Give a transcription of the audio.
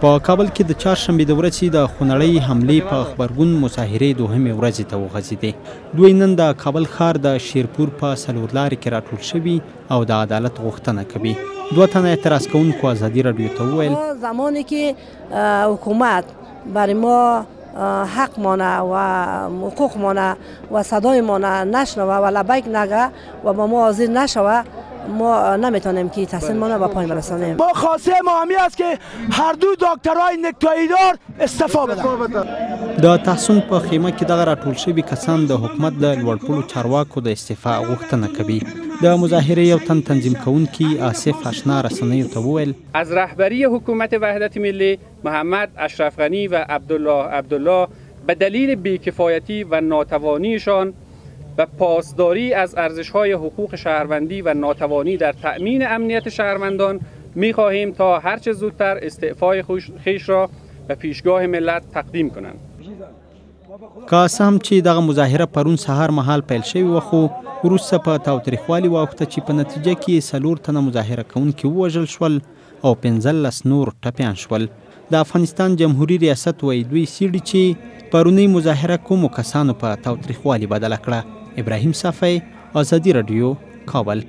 په کابل کې د چهارشنبې د ورځې د خونړۍ حملې په غبرګون مظاهرې دوهمې ورځې ته وغځېدې. دوی نن د کابل ښار د شیرپور په څلورلارې کې راټول شوي او د عدالت غوښتنه کوي. دوه تنه اعتراض کوونکو ازادي راډیو ته وویل زمانی که حکومت برای ما حق مانه و حقوق مانه و صدای مانه نشنوه و لبیک نگه و با ما حاضر نشوه، ما نمیتونیم که تصمیم مانه به پایان برسانیم. ما خواسته ما همی است که هر دو دکترای نکتاییدار استعفا بدن. د تحصن په خیمه کې دغه راټول شوي کسان د حکومت د لوړپوړو چارواکو د استعفا غوښتنه کوي. د مظاهرې یو تن تنظیم کوونکي آصف اشنا رسنیو ته وویل از رهبری حکومت وحدت ملی محمد اشرف غنی و عبدالله به دلیل بیکفایتی و ناتوانیشان و پاسداری از ارزش‌های حقوق شهروندی و ناتوانی در تأمین امنیت شهروندان می‌خواهیم تا هرچه زودتر استعفای خویش را به پیشگاه ملت تقدیم کنند. که څه هم چې دغه مظاهره پرون سهار مهال پیل شوې وه، خو وروسته په تاوتریخوالي واوښته چې په نتیجه کې 4 تنه مظاهره کوونکي ووژل شول او 15 نور ټپیان شول. د افغانستان جمهوریت ریاست وایي دوی څېړي چې پرونۍ مظاهره کومو کسانو په تاوتریخوالي بدله کړه. ابراهیم صافی، ازادي راډیو، کابل.